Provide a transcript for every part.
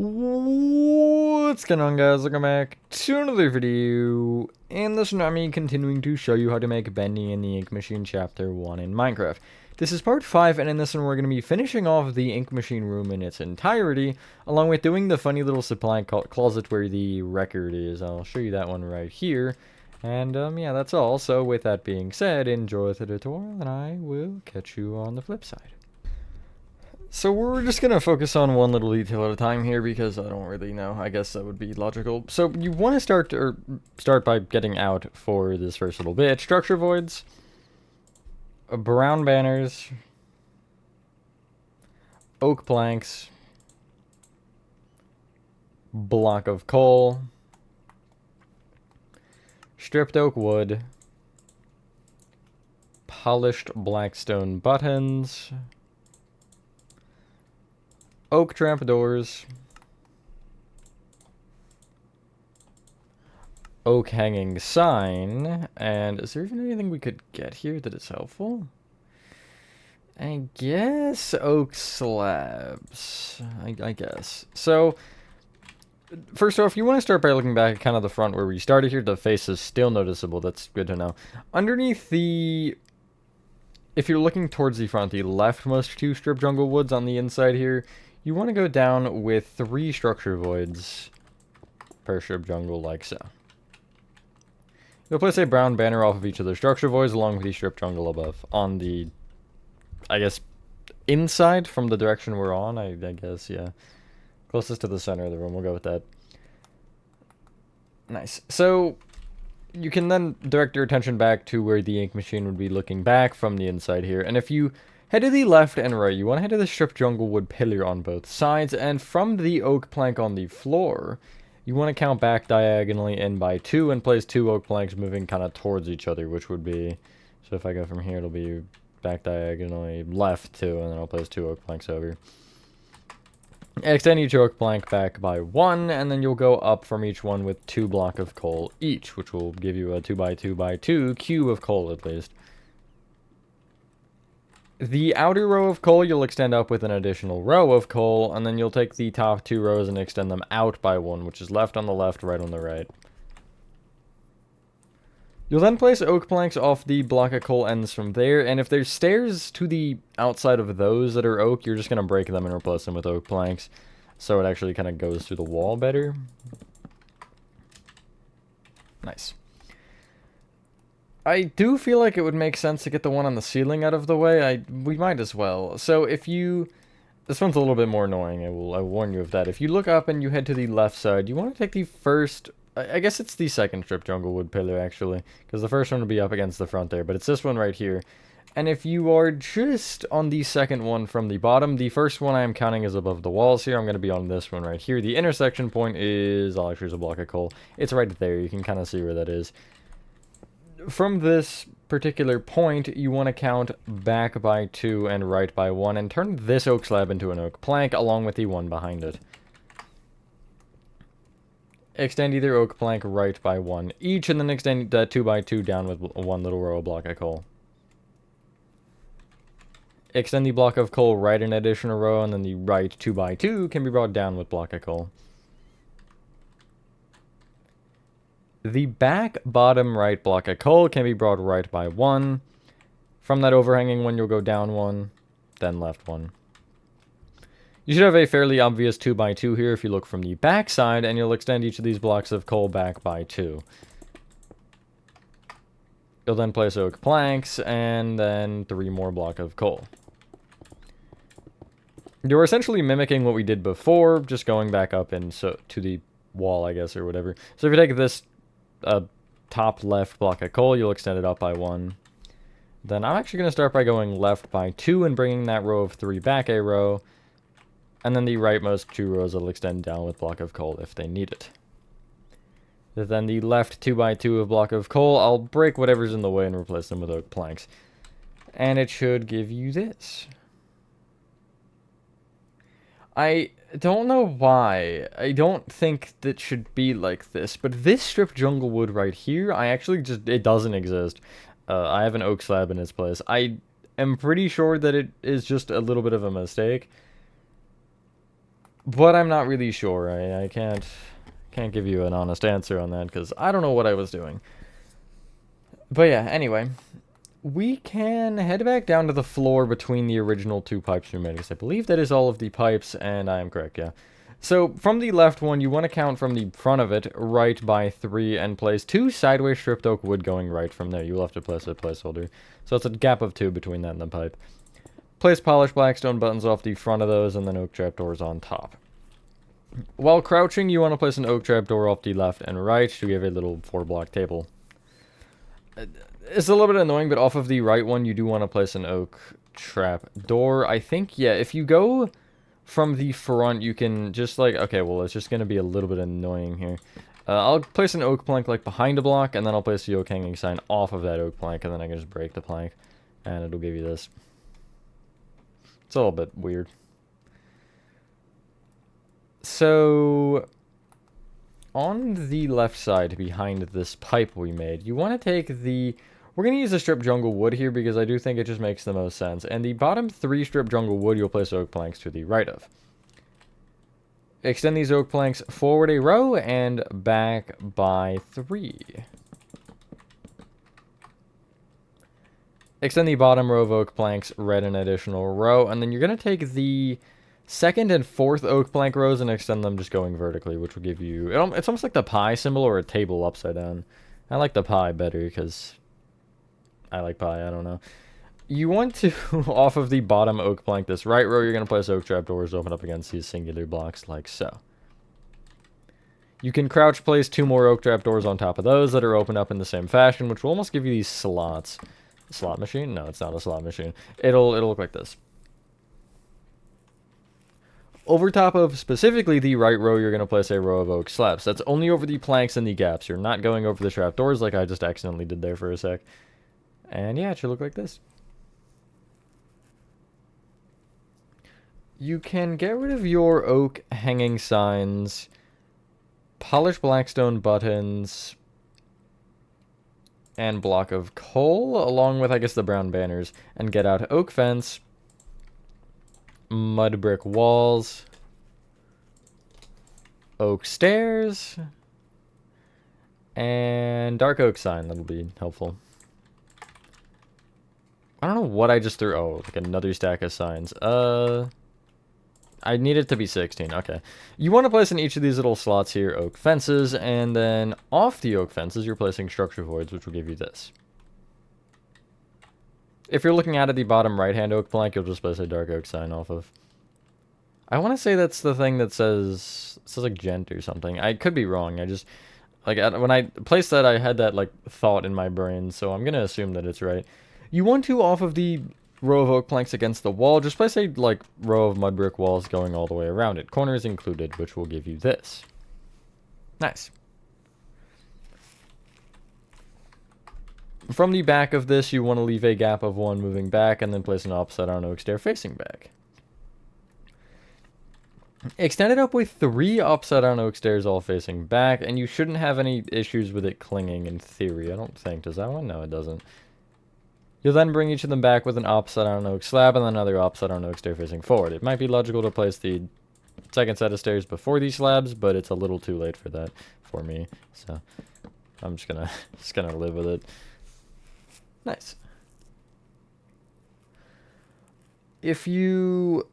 What's going on, guys? Welcome back to another video. And this is me continuing to show you how to make Bendy in the Ink Machine Chapter 1 in Minecraft. This is part 5, and in this one we're going to be finishing off the Ink Machine room in its entirety, along with doing the funny little supply closet where the record is. I'll show you that one right here. And, yeah, that's all. So, with that being said, enjoy the tutorial, and I will catch you on the flip side. So we're just going to focus on one little detail at a time here because I don't really know. I guess that would be logical. So you want to start by getting out for this first little bit. Structure voids, brown banners, oak planks, block of coal, stripped oak wood, polished blackstone buttons, oak trapdoors, oak hanging sign, and is there even anything we could get here that is helpful? I guess oak slabs, I guess. So, first off, you want to start by looking back at kind of the front where we started here. The face is still noticeable, that's good to know. Underneath the... If you're looking towards the front, the leftmost two strip jungle woods on the inside here, you want to go down with 3 structure voids per strip jungle, like so. You'll place a brown banner off of each of the structure voids along with the strip jungle above. On the, I guess, inside from the direction we're on, I guess, yeah. Closest to the center of the room, we'll go with that. Nice. So, you can then direct your attention back to where the ink machine would be looking back from the inside here. And if you head to the left and right, you want to head to the strip jungle wood pillar on both sides, and from the oak plank on the floor, you want to count back diagonally in by 2 and place 2 oak planks moving kind of towards each other, which would be, so if I go from here, it'll be back diagonally left 2, and then I'll place 2 oak planks over. Extend each oak plank back by 1, and then you'll go up from each one with 2 block of coal each, which will give you a 2 by 2 by 2 cube of coal at least. The outer row of coal you'll extend up with an additional row of coal, and then you'll take the top 2 rows and extend them out by 1, which is left on the left, right on the right. You'll then place oak planks off the block of coal ends from there, and if there's stairs to the outside of those that are oak, you're just going to break them and replace them with oak planks, so it actually kind of goes through the wall better. Nice. I do feel like it would make sense to get the one on the ceiling out of the way. We might as well. So if you... This one's a little bit more annoying, I will warn you of that. If you look up and you head to the left side, you want to take the first... I guess it's the second strip jungle wood pillar, actually. Because the first one would be up against the front there, but it's this one right here. And if you are just on the second one from the bottom, the first one I'm counting is above the walls here. I'm going to be on this one right here. The intersection point is... I'll actually use a block of coal. It's right there. You can kind of see where that is. From this particular point, you want to count back by 2 and right by 1, and turn this oak slab into an oak plank, along with the one behind it. Extend either oak plank right by 1 each, and then extend that 2 by 2 down with 1 little row of block of coal. Extend the block of coal right an additional row, and then the right 2 by 2 can be brought down with block of coal. The back bottom right block of coal can be brought right by 1. From that overhanging one, you'll go down 1, then left 1. You should have a fairly obvious 2 by 2 here if you look from the back side, and you'll extend each of these blocks of coal back by 2. You'll then place oak planks, and then 3 more block of coal. You're essentially mimicking what we did before, just going back up and to the wall, I guess, or whatever. So if you take this top left block of coal, you'll extend it up by 1. Then I'm actually going to start by going left by 2 and bringing that row of 3 back a row. And then the rightmost 2 rows will extend down with block of coal if they need it. Then the left 2 by 2 of block of coal, I'll break whatever's in the way and replace them with oak planks. And it should give you this. I don't know why. I don't think that should be like this, but this strip jungle wood right here, I actually it doesn't exist. I have an oak slab in its place. I am pretty sure that it is just a little bit of a mistake. But I'm not really sure. I can't give you an honest answer on that because I don't know what I was doing. But yeah, anyway, we can head back down to the floor between the original two pipes we made, because I believe that is all of the pipes, and I am correct, yeah. So, from the left one, you want to count from the front of it, right by 3, and place 2 sideways stripped oak wood going right from there. You'll have to place a placeholder. So it's a gap of 2 between that and the pipe. Place polished blackstone buttons off the front of those, and then oak trapdoors on top. While crouching, you want to place an oak trapdoor off the left and right to give a little 4-block table. It's a little bit annoying, but off of the right one, you do want to place an oak trap door. I think, yeah, if you go from the front, you can just like, okay, well, it's just going to be a little bit annoying here. I'll place an oak plank like behind a block, and then I'll place the oak hanging sign off of that oak plank, and then I can just break the plank, and it'll give you this. It's a little bit weird. So, on the left side behind this pipe we made, you want to take the... We're going to use the strip jungle wood here because I do think it just makes the most sense. And the bottom 3 strip jungle wood, you'll place oak planks to the right of. Extend these oak planks forward a row and back by 3. Extend the bottom row of oak planks, right an additional row, and then you're going to take the second and fourth oak plank rows and extend them just going vertically, which will give you... It's almost like the pie symbol or a table upside down. I like the pie better because I like pie, I don't know. You want to, off of the bottom oak plank, this right row, you're going to place oak trapdoors open up against these singular blocks like so. You can crouch place 2 more oak trapdoors on top of those that are open up in the same fashion, which will almost give you these slots. Slot machine? No, it's not a slot machine. It'll look like this. Over top of specifically the right row, you're going to place a row of oak slabs. That's only over the planks and the gaps. You're not going over the trapdoors like I just accidentally did there for a sec. And yeah, it should look like this. You can get rid of your oak hanging signs, polish blackstone buttons, and block of coal, along with, I guess, the brown banners, and get out oak fence, mud brick walls, oak stairs, and dark oak sign. That'll be helpful. I don't know what I just threw. Oh, like another stack of signs. I need it to be 16. Okay. You want to place in each of these little slots here oak fences, and then off the oak fences, you're placing structure voids, which will give you this. If you're looking at the bottom right-hand oak plank, you'll just place a dark oak sign off of. I want to say that's the thing that says like gent or something. I could be wrong. I just, like, when I placed that, I had that, like, thought in my brain, so I'm going to assume that it's right. You want to, off of the row of oak planks against the wall, just place a, like, row of mud brick walls going all the way around it. Corners included, which will give you this. Nice. From the back of this, you want to leave a gap of 1 moving back, and then place an upside-down oak stair facing back. Extend it up with 3 upside-down oak stairs all facing back, and you shouldn't have any issues with it clinging in theory. I don't think. Does that one? No, it doesn't. You'll then bring each of them back with an upside-down oak slab and then another upside-down oak stair facing forward. It might be logical to place the second set of stairs before these slabs, but it's a little too late for that for me. So I'm just gonna live with it. Nice. If you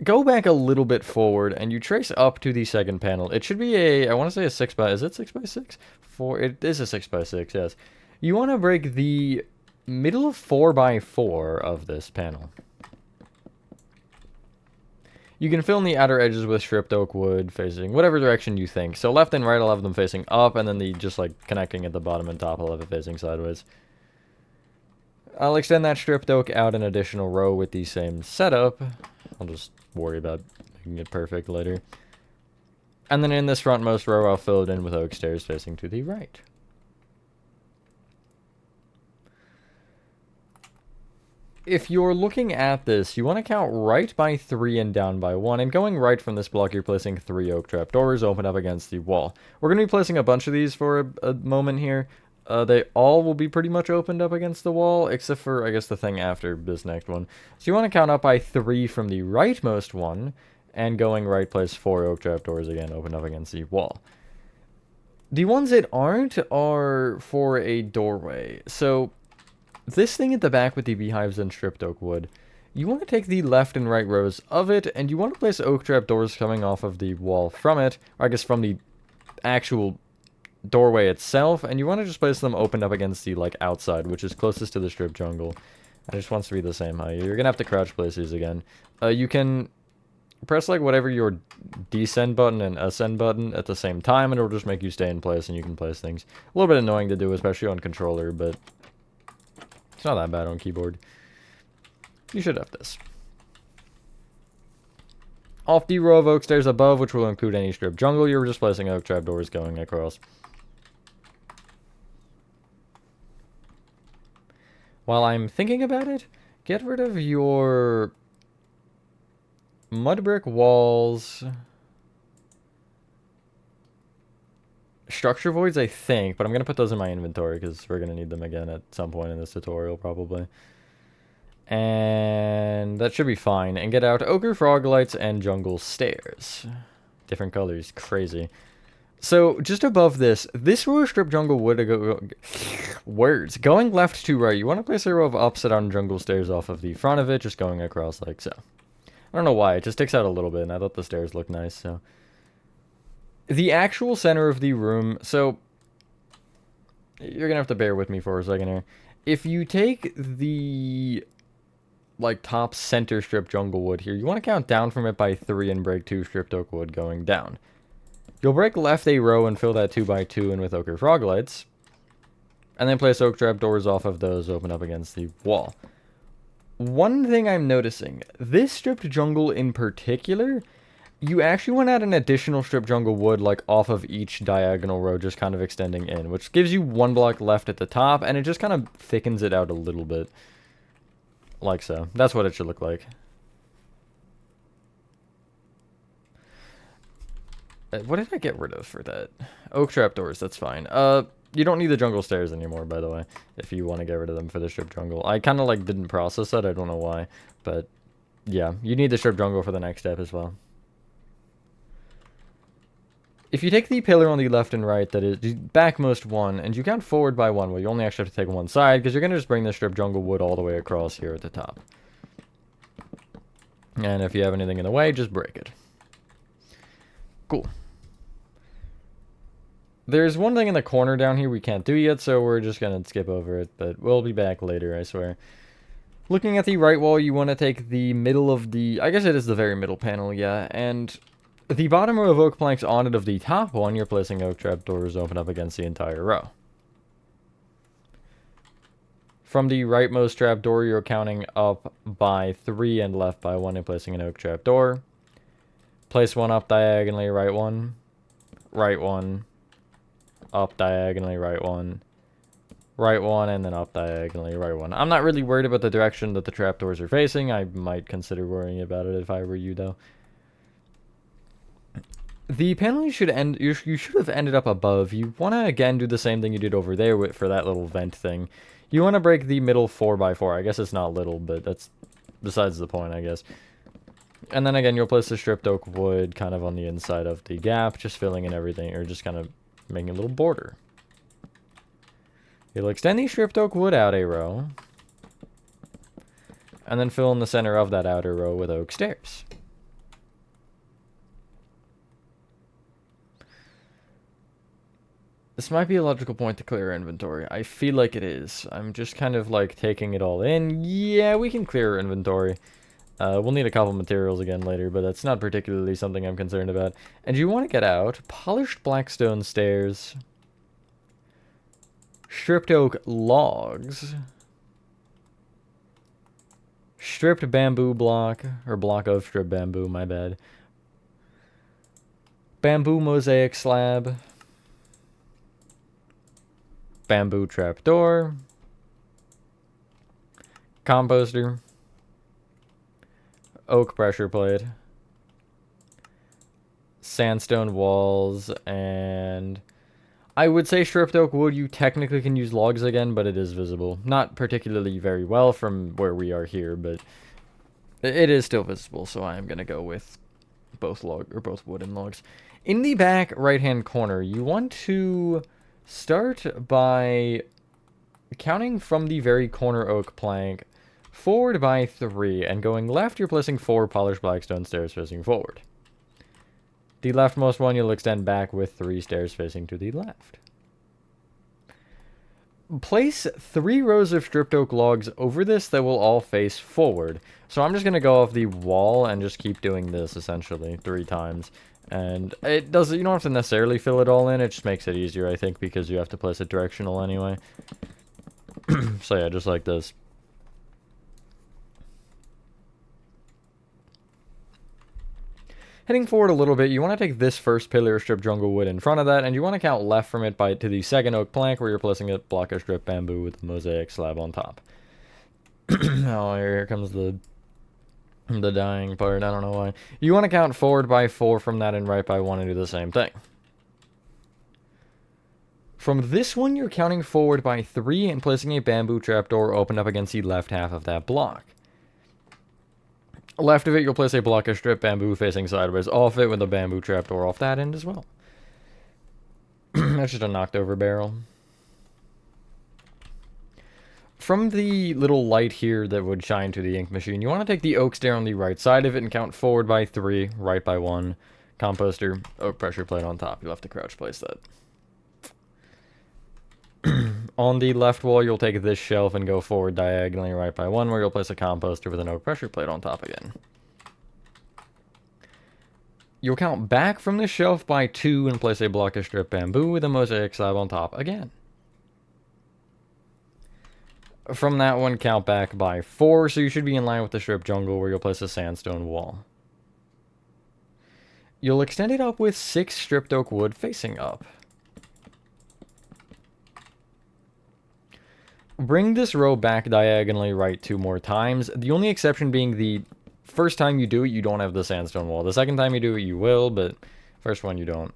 go back a little bit forward and you trace up to the second panel, it should be a, I want to say a 6 by, is it 6 by 6? It is a 6 by 6, yes. You want to break the middle 4 by 4 of this panel. You can fill in the outer edges with stripped oak wood facing whatever direction you think. So left and right, I'll have them facing up, and then the just like connecting at the bottom and top, I'll have it facing sideways. I'll extend that stripped oak out an additional row with the same setup. I'll just worry about making it perfect later. And then in this frontmost row, I'll fill it in with oak stairs facing to the right. If you're looking at this, you want to count right by 3 and down by 1, and going right from this block, you're placing 3 oak trapdoors open up against the wall. We're going to be placing a bunch of these for a moment here. They all will be pretty much opened up against the wall, except for, I guess, the thing after this next one. So you want to count up by 3 from the rightmost one, and going right place 4 oak trapdoors again, open up against the wall. The ones that aren't are for a doorway. So this thing at the back with the beehives and stripped oak wood, you want to take the left and right rows of it, and you want to place oak trapdoors coming off of the wall from it, or I guess from the actual doorway itself, and you want to just place them opened up against the, like, outside, which is closest to the strip jungle. And it just wants to be the same height. You're going to have to crouch place these again. You can press, like, whatever your descend button and ascend button at the same time, and it'll just make you stay in place, and you can place things. A little bit annoying to do, especially on controller, but it's not that bad on keyboard. You should have this. Off the row of oak stairs above, which will include any strip jungle, you're just placing oak trapdoors going across. While I'm thinking about it, get rid of your mud brick walls. Structure voids, I think, but I'm going to put those in my inventory because we're going to need them again at some point in this tutorial, probably. And that should be fine. And get out ochre frog lights and jungle stairs. Different colors, crazy. So, just above this row of strip jungle would words. Going left to right, you want to place a row of upside down jungle stairs off of the front of it, just going across like so. I don't know why, it just sticks out a little bit, and I thought the stairs looked nice, so. The actual center of the room, so you're gonna have to bear with me for a second here. If you take the, like, top center strip jungle wood here, you want to count down from it by 3 and break 2 stripped oak wood going down. You'll break left a row and fill that 2 by 2 in with ochre frog lights. And then place oak trap doors off of those, open up against the wall. One thing I'm noticing, this stripped jungle in particular, you actually want to add an additional strip jungle wood, like, off of each diagonal row, just kind of extending in, which gives you 1 block left at the top, and it just kind of thickens it out a little bit. Like so. That's what it should look like. What did I get rid of for that? Oak trapdoors, that's fine. You don't need the jungle stairs anymore, by the way, if you want to get rid of them for the strip jungle. I kind of, like, didn't process that, I don't know why. But, yeah, you need the strip jungle for the next step as well. If you take the pillar on the left and right, that is the backmost one, and you count forward by 1, well, you only actually have to take one side, because you're going to just bring the strip jungle wood all the way across here at the top. And if you have anything in the way, just break it. Cool. There's one thing in the corner down here we can't do yet, so we're just going to skip over it, but we'll be back later, I swear. Looking at the right wall, you want to take the middle of the, I guess it is the very middle panel, yeah, and the bottom row of oak planks on it of the top one, you're placing oak trapdoors open up against the entire row. From the rightmost trapdoor, you're counting up by 3 and left by 1 and placing an oak trapdoor. Place one up diagonally, right one, up diagonally, right one, and then up diagonally, right one. I'm not really worried about the direction that the trapdoors are facing. I might consider worrying about it if I were you, though. The panel you should have ended up above. You want to, again, do the same thing you did over there for that little vent thing. You want to break the middle 4x4. I guess it's not little, but that's besides the point, I guess. And then, again, you'll place the stripped oak wood kind of on the inside of the gap, just filling in everything, or just kind of making a little border. You'll extend the stripped oak wood out a row, and then fill in the center of that outer row with oak stairs. This might be a logical point to clear inventory. I feel like it is. I'm just kind of, like, taking it all in. Yeah, we can clear inventory. We'll need a couple materials again later, but that's not particularly something I'm concerned about. And you want to get out polished blackstone stairs, stripped oak logs, stripped bamboo block, or block of stripped bamboo, my bad, bamboo mosaic slab, bamboo trapdoor, composter, oak pressure plate, sandstone walls, and I would say stripped oak wood, you technically can use logs again, but it is visible. Not particularly very well from where we are here, but it is still visible, so I am going to go with both both wood and logs. In the back right-hand corner, you want to start by counting from the very corner oak plank forward by 3, and going left, you're placing 4 polished blackstone stairs facing forward. The leftmost one you'll extend back with 3 stairs facing to the left. Place 3 rows of stripped oak logs over this that will all face forward. So I'm just going to go off the wall and just keep doing this, essentially, 3 times. And it doesn't, you don't have to necessarily fill it all in, it just makes it easier, I think, because you have to place it directional anyway. So yeah, just like this. Heading forward a little bit, you want to take this first pillar of stripped jungle wood in front of that, and you want to count left from it to the second oak plank where you're placing a block of stripped bamboo with a mosaic slab on top. Oh, here comes the dying part, I don't know why. You want to count forward by 4 from that and right by 1 and do the same thing. From this one, you're counting forward by 3 and placing a bamboo trapdoor open up against the left half of that block. Left of it, you'll place a block of stripped bamboo facing sideways off it with a bamboo trapdoor off that end as well. That's just a knocked over barrel. From the little light here that would shine to the ink machine, you want to take the oak stair on the right side of it and count forward by 3, right by 1. Composter, oak pressure plate on top. You'll have to crouch place that. On the left wall, you'll take this shelf and go forward diagonally right by 1, where you'll place a composter with an oak pressure plate on top again. You'll count back from this shelf by 2 and place a block of stripped bamboo with a mosaic slab on top again. From that one, count back by 4, so you should be in line with the stripped jungle where you'll place a sandstone wall. You'll extend it up with 6 stripped oak wood facing up. Bring this row back diagonally right 2 more times. The only exception being the first time you do it, you don't have the sandstone wall. The second time you do it, you will, but first one you don't.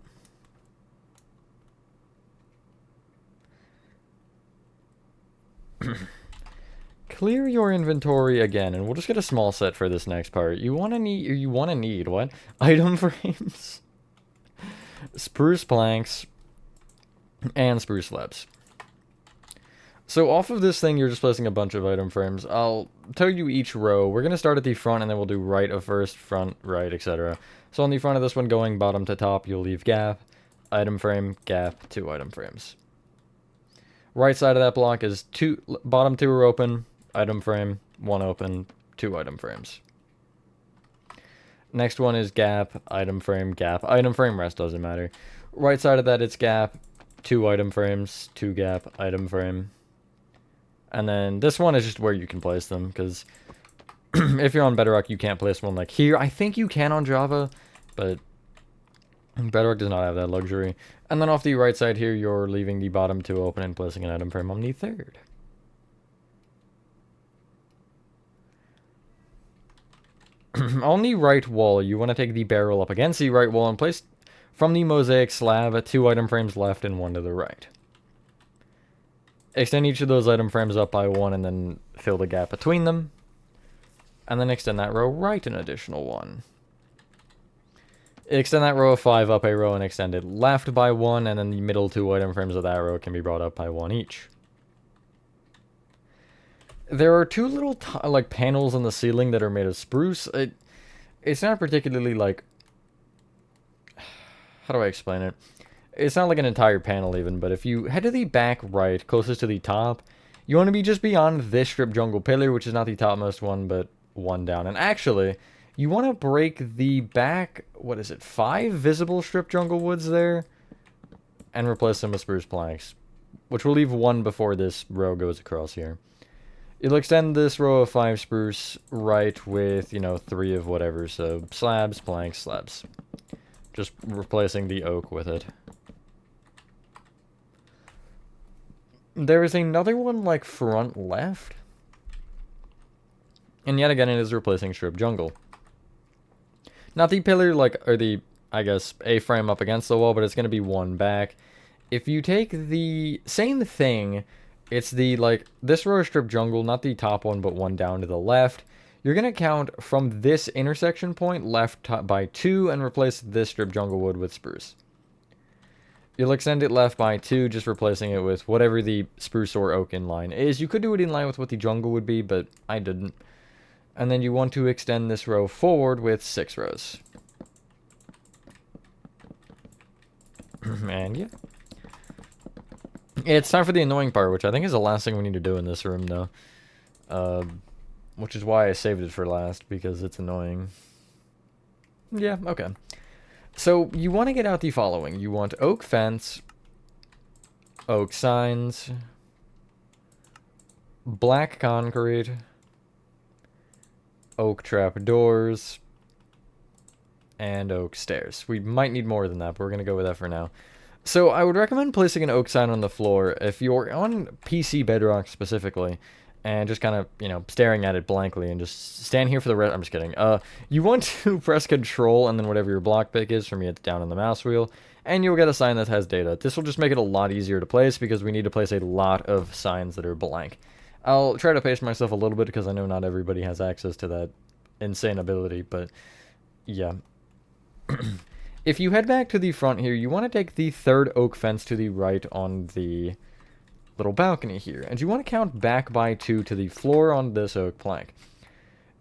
Clear your inventory again, and we'll just get a small set for this next part. You want to need what? Item frames, spruce planks, and spruce slabs. So off of this thing, you're just placing a bunch of item frames. I'll tell you each row. We're going to start at the front, and then we'll do right of first, front, right, etc. So on the front of this one, going bottom to top, you'll leave gap, item frame, gap, 2 item frames. Right side of that block is bottom 2 are open, item frame, 1 open, 2 item frames. Next one is gap, item frame, rest doesn't matter. Right side of that, it's gap, 2 item frames, 2 gap, item frame. And then this one is just where you can place them, because if you're on Bedrock, you can't place one like here. I think you can on Java, but Bedrock does not have that luxury. And then off the right side here, you're leaving the bottom 2 open and placing an item frame on the third. On the right wall, you want to take the barrel up against the right wall and place from the mosaic slab 2 item frames left and 1 to the right. Extend each of those item frames up by 1 and then fill the gap between them. And then extend that row right an additional 1. Extend that row of 5 up a row and extend it left by 1, and then the middle 2 item frames of that row can be brought up by 1 each. There are 2 little like panels on the ceiling that are made of spruce. It's not particularly like... How do I explain it? It's not like an entire panel even, but if you head to the back right, closest to the top, you want to be just beyond this stripped jungle pillar, which is not the topmost one, but 1 down. And actually, you want to break the back, 5 visible stripped jungle woods there, and replace them with spruce planks, which will leave 1 before this row goes across here. You'll extend this row of 5 spruce right with, 3 of whatever, so slabs, planks, slabs. Just replacing the oak with it. There is another one, like, front left. And yet again, it is replacing stripped jungle. Not the pillar, or the, I guess, A-frame up against the wall, but it's going to be 1 back. if you take the same thing, it's the, like, this row strip jungle, not the top one, but one down to the left. You're going to count from this intersection point left by 2 and replace this strip jungle wood with spruce. You'll extend it left by 2, just replacing it with whatever the spruce or oak in line is. You could do it in line with what the jungle would be, but I didn't. And then you want to extend this row forward with 6 rows. And yeah. It's time for the annoying part, which I think is the last thing we need to do in this room, though. Which is why I saved it for last, because it's annoying. Yeah, okay. So, you want to get out the following. You want oak fence, oak signs, black concrete, oak trap doors, and oak stairs. We might need more than that, but we're going to go with that for now. So I would recommend placing an oak sign on the floor if you're on PC Bedrock specifically, and just kind of, you know, staring at it blankly and just stand here for the rest. I'm just kidding. You want to press Control and then whatever your block pick is. For me, it's down on the mouse wheel, and you'll get a sign that has data. This will just make it a lot easier to place because we need to place a lot of signs that are blank. I'll try to pace myself a little bit because I know not everybody has access to that insane ability, but yeah. If you head back to the front here, you want to take the third oak fence to the right on the little balcony here. And you want to count back by 2 to the floor on this oak plank.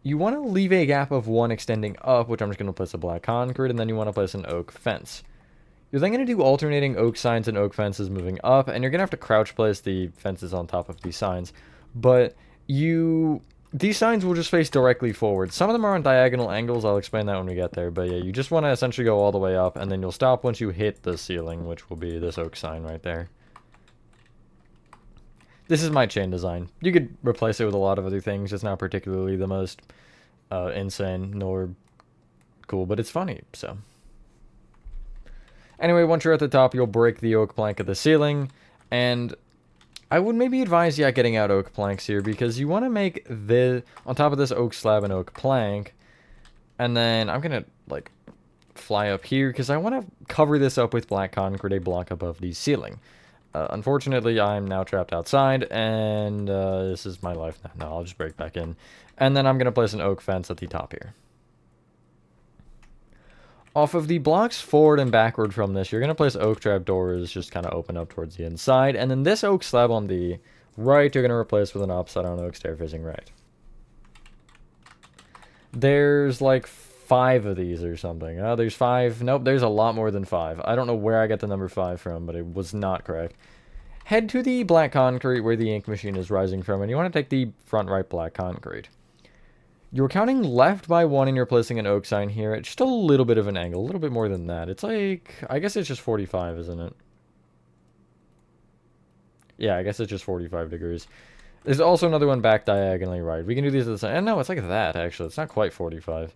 You want to leave a gap of 1 extending up, which I'm just going to place a black concrete, and then you want to place an oak fence. You're then going to do alternating oak signs and oak fences moving up, and you're going to have to crouch place the fences on top of these signs. But these signs will just face directly forward. Some of them are on diagonal angles. I'll explain that when we get there. But yeah, you just want to essentially go all the way up, and then you'll stop once you hit the ceiling, which will be this oak sign right there. This is my chain design. You could replace it with a lot of other things. It's not particularly the most insane nor cool, but it's funny, so. Anyway, once you're at the top, you'll break the oak plank of the ceiling, and I would maybe advise, yeah, getting out oak planks here, because you want to make on top of this oak slab, an oak plank, and then I'm going to, like, fly up here, because I want to cover this up with black concrete, a block above the ceiling. Unfortunately, I'm now trapped outside, and this is my life now. No, I'll just break back in. And then I'm going to place an oak fence at the top here. Off of the blocks forward and backward from this, you're going to place oak trap doors just kind of open up towards the inside. And then this oak slab on the right, you're going to replace with an upside-down oak stair facing right. There's like 5 of these or something. Oh, there's 5. Nope, there's a lot more than 5. I don't know where I got the number 5 from, but it was not correct. Head to the black concrete where the ink machine is rising from, and you want to take the front right black concrete. You're counting left by 1 and you're placing an oak sign here at just a little bit of an angle, a little bit more than that. It's like, I guess it's just 45, isn't it? Yeah, I guess it's just 45 degrees. There's also another one back diagonally right. We can do these at the same. No, it's like that, actually. It's not quite 45.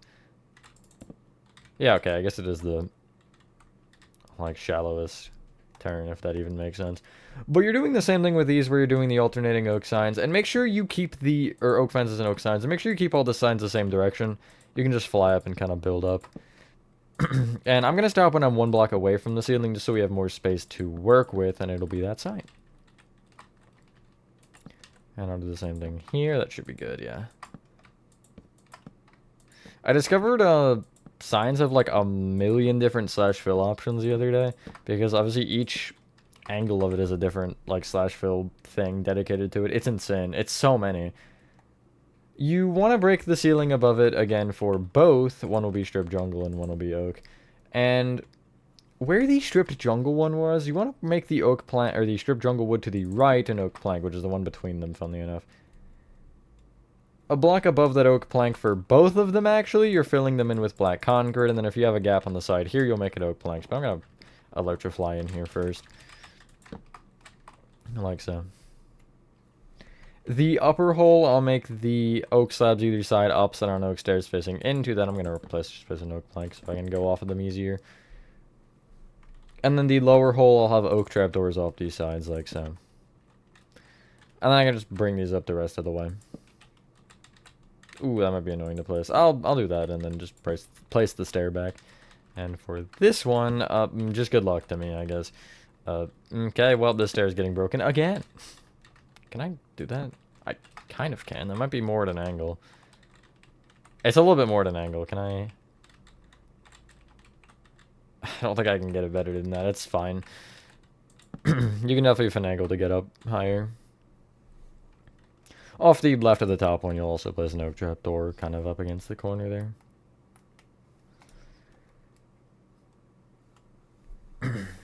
Yeah, okay, I guess it is the, like, shallowest turn, if that even makes sense. But you're doing the same thing with these where you're doing the alternating oak signs, and make sure you keep or oak fences and oak signs, and make sure you keep all the signs the same direction. You can just fly up and kind of build up. And I'm going to stop when I'm 1 block away from the ceiling just so we have more space to work with, and it'll be that sign. And I'll do the same thing here. That should be good, yeah. I discovered signs have like a million different slash fill options the other day, because obviously each angle of it is a different like slash fill thing dedicated to it. It's insane. It's so many. You want to break the ceiling above it again for both. One will be strip jungle and one will be oak. And where the stripped jungle one was, you want to make the oak plank or the strip jungle wood to the right and oak plank, which is the one between them, funnily enough. A block above that oak plank for both of them, actually. You're filling them in with black concrete, and then if you have a gap on the side here, you'll make it oak planks. But I'm going to electrify in here first. Like so. The upper hole, I'll make the oak slabs either side, upside down oak stairs facing into that. I'm going to replace just with an oak plank so I can go off of them easier. And then the lower hole, I'll have oak trap doors off these sides, like so. And then I can just bring these up the rest of the way. Ooh, that might be annoying to place. I'll do that and then just place the stair back. And for this one, just good luck to me, I guess. Okay, well, this stair is getting broken again. Can I do that? I kind of can. That might be more at an angle. It's a little bit more at an angle. Can I... I don't think I can get it better than that. It's fine. You can definitely finagle to get up higher. Off the left of the top one, you'll also place an oak trap door kind of up against the corner there.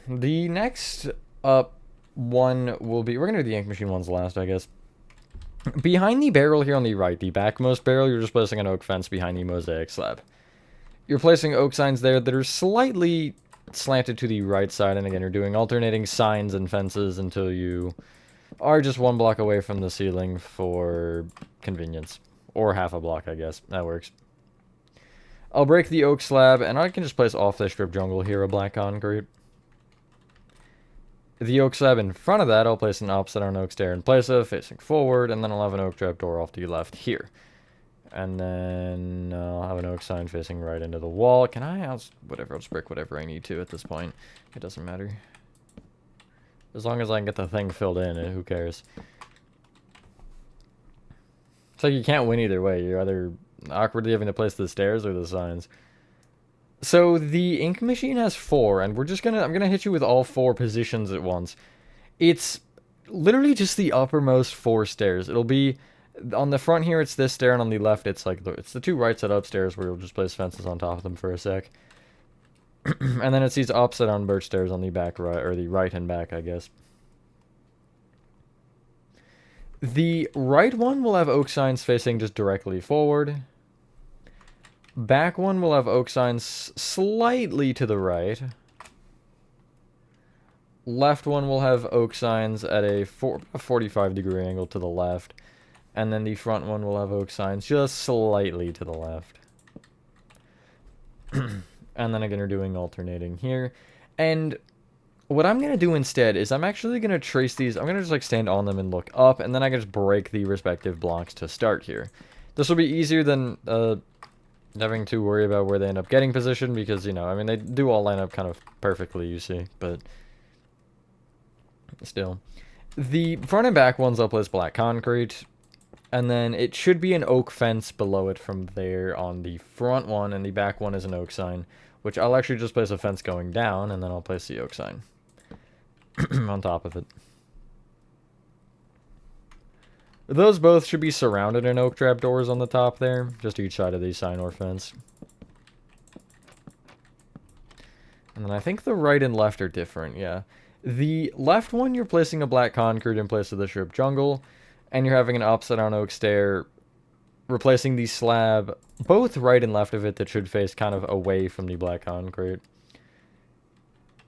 The next up one will be... We're going to do the ink machine ones last, I guess. Behind the barrel here on the right, the backmost barrel, you're just placing an oak fence behind the mosaic slab. You're placing oak signs there that are slightly slanted to the right side, and again, you're doing alternating signs and fences until you are just one block away from the ceiling for convenience. Or half a block, I guess. That works. I'll break the oak slab, and I can just place off the strip jungle here a black concrete. The oak slab in front of that, I'll place an upside down oak stair in place of, facing forward, and then I'll have an oak trap door off to the left here. And then I'll have an oak sign facing right into the wall. Can I? I'll just brick whatever I need to at this point. It doesn't matter. As long as I can get the thing filled in, who cares? It's like you can't win either way. You're either awkwardly having to place the stairs or the signs. So the ink machine has 4, and I'm gonna hit you with all 4 positions at once. It's literally just the uppermost 4 stairs. It'll be on the front here, it's this stair, and on the left, it's the 2 right side upstairs where you'll just place fences on top of them for a sec. And then it's these upside down birch stairs on the back right, or the right and back, I guess. The right one will have oak signs facing just directly forward. Back one will have oak signs slightly to the right. Left one will have oak signs at a 45-degree angle to the left. And then the front one will have oak signs just slightly to the left. And then again, you're doing alternating here. And what I'm going to do instead is I'm actually going to trace these. I'm going to just like stand on them and look up. And then I can just break the respective blocks to start here. This will be easier than... having to worry about where they end up getting positioned, because, you know, I mean, they do all line up kind of perfectly, you see, but still. The front and back ones I'll place black concrete, and then it should be an oak fence below it from there on the front one, and the back one is an oak sign, which I'll actually just place a fence going down, and then I'll place the oak sign on top of it. Those both should be surrounded in oak trap doors on the top there, just each side of the sign or fence. And then I think the right and left are different, yeah. The left one, you're placing a black concrete in place of the strip jungle, and you're having an upside down oak stair, replacing the slab, both right and left of it, that should face kind of away from the black concrete.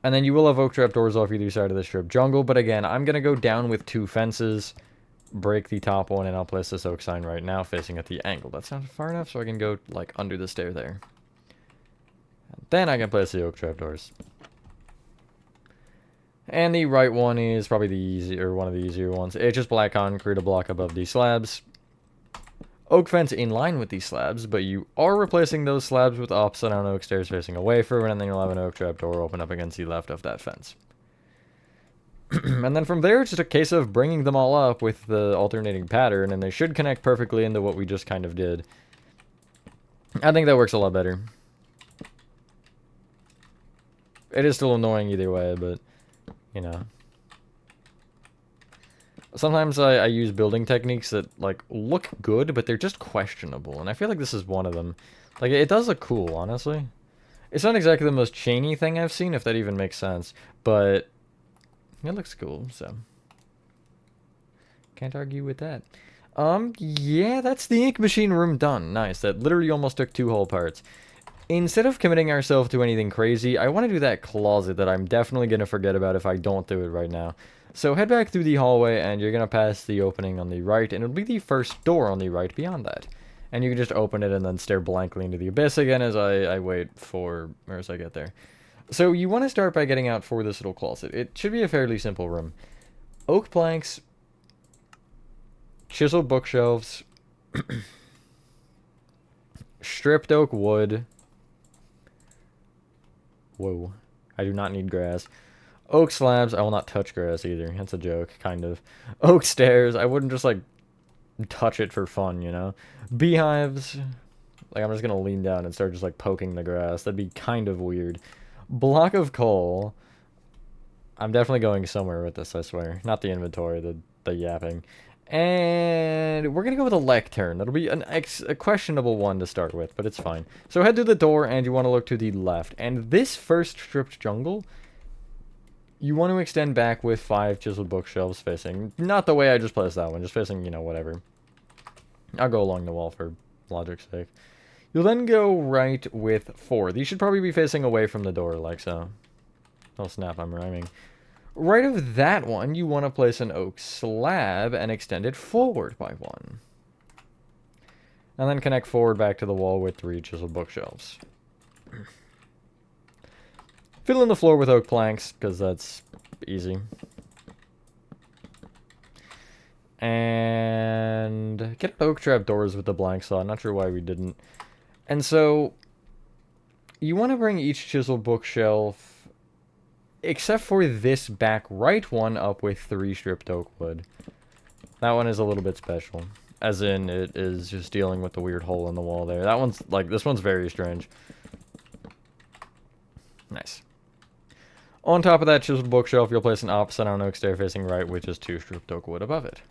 And then you will have oak trap doors off either side of the strip jungle, but again, I'm going to go down with 2 fences, break the top one, and I'll place this oak sign right now facing at the angle. That's not far enough, so I can go like under the stair there. And then I can place the oak trap doors. And the right one is probably one of the easier ones. It's just black concrete a block above these slabs. Oak fence in line with these slabs, but you are replacing those slabs with upside down oak stairs facing away from it, and then you'll have an oak trap door open up against the left of that fence. And then from there, it's just a case of bringing them all up with the alternating pattern, and they should connect perfectly into what we just kind of did. I think that works a lot better. It is still annoying either way, but, you know. Sometimes I use building techniques that, like, look good, but they're just questionable, and I feel like this is one of them. Like, it does look cool, honestly. It's not exactly the most chainy thing I've seen, if that even makes sense, but... it looks cool, so can't argue with that. Yeah, that's the ink machine room done. Nice. That literally almost took 2 whole parts. Instead of committing ourselves to anything crazy, I want to do that closet that I'm definitely going to forget about if I don't do it right now. So head back through the hallway, and you're going to pass the opening on the right, and it'll be the first door on the right beyond that. And you can just open it and then stare blankly into the abyss again as I wait for, or as I get there. So you want to start by getting out for this little closet. It should be a fairly simple room. Oak planks, chiseled bookshelves, stripped oak wood. Whoa, I do not need grass. Oak slabs, I will not touch grass either. That's a joke, kind of. Oak stairs, I wouldn't just, like, touch it for fun, you know? Beehives, like, I'm just gonna lean down and start just, like, poking the grass. That'd be kind of weird. Block of coal. I'm definitely going somewhere with this, I swear. Not the inventory, the yapping. And we're gonna go with a lectern. That'll be a questionable one to start with, but it's fine. So head to the door, and you want to look to the left. And this first stripped jungle, you want to extend back with 5 chiseled bookshelves facing, not the way I just placed that one, just facing, you know, whatever. I'll go along the wall for logic's sake. You'll then go right with 4. These should probably be facing away from the door, like so. Oh snap, I'm rhyming. Right of that one, you want to place an oak slab and extend it forward by 1. And then connect forward back to the wall with 3 chiseled bookshelves. Fill in the floor with oak planks, because that's easy. And get oak trap doors with the blank saw. Not sure why we didn't. And so, you want to bring each chiseled bookshelf, except for this back right one, up with 3 stripped oak wood. That one is a little bit special. As in, it is just dealing with the weird hole in the wall there. That one's, like, this one's very strange. Nice. On top of that chiseled bookshelf, you'll place an opposite on oak stair facing right, which is 2 stripped oak wood above it.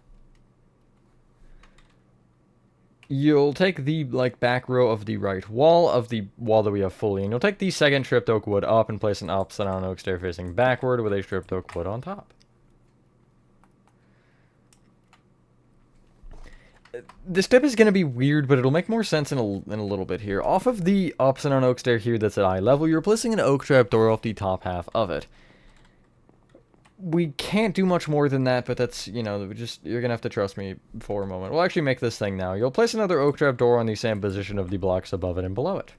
You'll take the, like, back row of the right wall of the wall that we have fully, and you'll take the second stripped oak wood up and place an opposite on oak stair facing backward with a stripped oak wood on top. This step is going to be weird, but it'll make more sense in a little bit here. Off of the opposite on oak stair here that's at eye level, you're placing an oak trap door off the top half of it. We can't do much more than that, but that's, you know, you're going to have to trust me for a moment. We'll actually make this thing now. You'll place another oak trap door on the same position of the blocks above it and below it.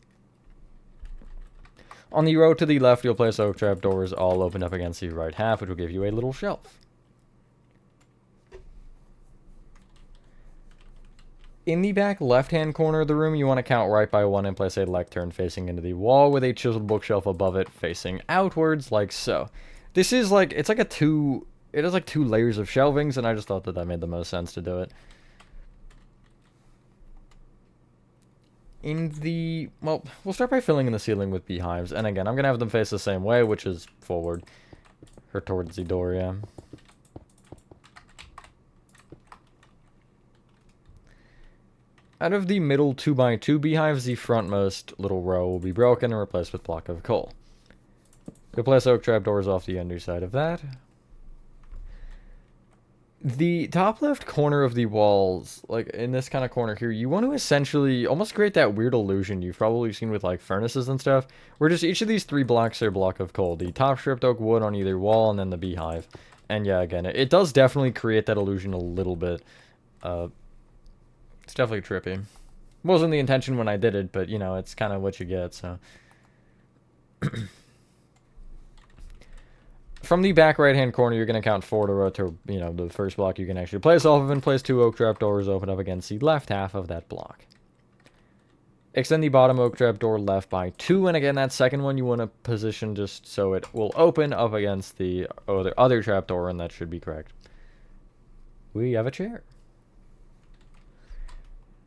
On the row to the left, you'll place oak trap doors all open up against the right half, which will give you a little shelf. In the back left-hand corner of the room, you want to count right by 1 and place a lectern facing into the wall with a chiseled bookshelf above it facing outwards, like so. This is like, it's like it has like 2 layers of shelvings, and I just thought that that made the most sense to do it. Well, we'll start by filling in the ceiling with beehives, and again, I'm going to have them face the same way, which is forward, or towards the door, yeah. Out of the middle 2x2 beehives, the frontmost little row will be broken and replaced with block of coal. You'll place oak trapdoors off the underside of that. The top left corner of the walls, like in this kind of corner here, you want to essentially almost create that weird illusion you've probably seen with like furnaces and stuff, where just each of these 3 blocks are a block of coal. The top stripped oak wood on either wall and then the beehive. And yeah, again, it does definitely create that illusion a little bit. It's definitely trippy. Wasn't the intention when I did it, but, you know, it's kind of what you get, so. From the back right-hand corner, you're going to count 4 to, you know, the first block you can actually place off of, and place 2 oak trap doors open up against the left half of that block. Extend the bottom oak trap door left by 2, and again, that second one you want to position just so it will open up against the other trap door, and that should be correct. We have a chair.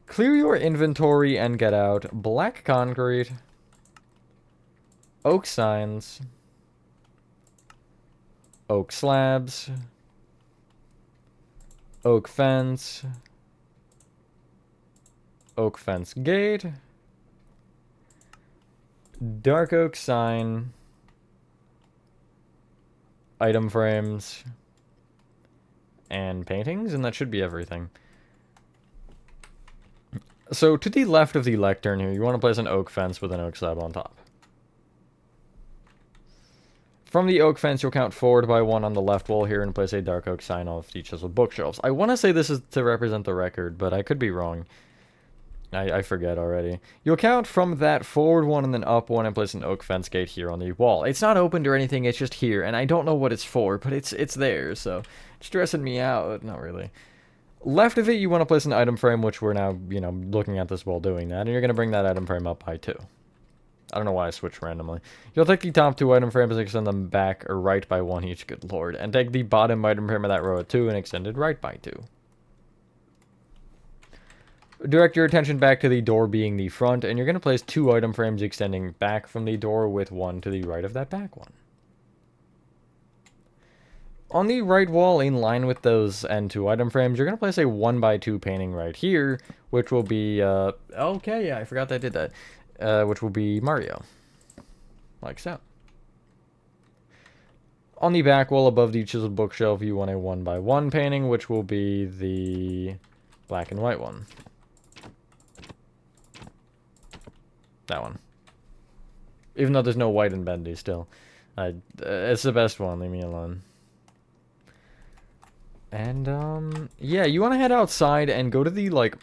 Clear your inventory and get out black concrete, oak signs, oak slabs, oak fence gate, dark oak sign, item frames, and paintings, and that should be everything. So, to the left of the lectern here, you want to place an oak fence with an oak slab on top. From the oak fence, you'll count forward by 1 on the left wall here and place a dark oak sign off each of the bookshelves. I want to say this is to represent the record, but I could be wrong. I forget already. You'll count from that forward 1 and then up 1 and place an oak fence gate here on the wall. It's not opened or anything, it's just here, and I don't know what it's for, but it's there, so it's stressing me out. Not really. Left of it, you want to place an item frame, which we're now, you know, looking at this while doing that, and you're going to bring that item frame up by 2. I don't know why I switched randomly. You'll take the top 2 item frames and extend them back or right by 1 each, good lord. And take the bottom item frame of that row of 2 and extend it right by 2. Direct your attention back to the door being the front, and you're going to place 2 item frames extending back from the door with 1 to the right of that back one. On the right wall, in line with those end 2 item frames, you're going to place a 1x2 painting right here, which will be, okay, yeah, I forgot I did that, which will be Mario, like so. On the back wall above the chiseled bookshelf, you want a 1x1 painting, which will be the black and white one. That one. Even though there's no white in Bendy still. It's the best one, leave me alone. And, yeah, you want to head outside and go to the, like,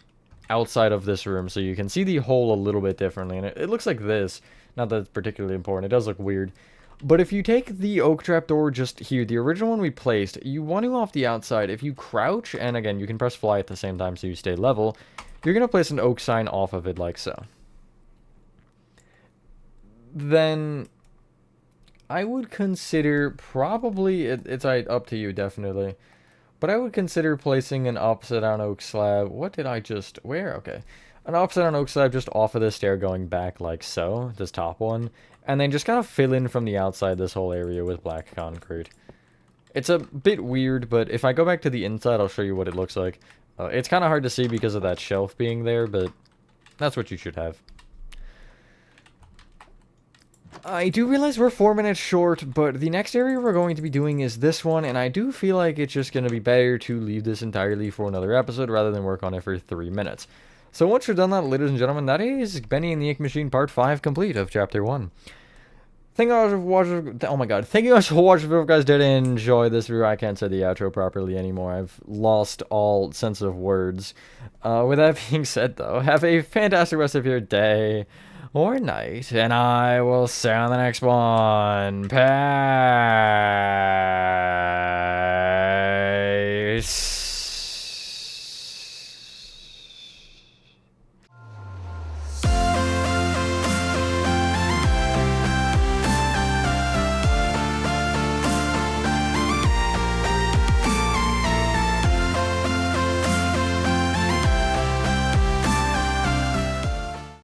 outside of this room so you can see the hole a little bit differently. And it looks like this. Not that it's particularly important. It does look weird. But if you take the oak trap door just here, the original one we placed, you want to off the outside. If you crouch, and again, you can press fly at the same time so you stay level, you're going to place an oak sign off of it like so. Then I would consider probably, it's up to you definitely, but I would consider placing an upside down oak slab. What did I just, where? Okay. An upside down oak slab just off of this stair going back like so, this top one, and then just kind of fill in from the outside this whole area with black concrete. It's a bit weird, but if I go back to the inside, I'll show you what it looks like. It's kind of hard to see because of that shelf being there, but that's what you should have. I do realize we're 4 minutes short, but the next area we're going to be doing is this one, and I do feel like it's just going to be better to leave this entirely for another episode rather than work on it for 3 minutes. So once you're done that, ladies and gentlemen, that is Bendy and the Ink Machine Part 5 complete of Chapter 1. Thank you guys for watching. Oh my god. Thank you guys for watching. If you guys did enjoy this video, I can't say the outro properly anymore. I've lost all sense of words. With that being said, though, have a fantastic rest of your day or night, and I will see you on the next one. Peace.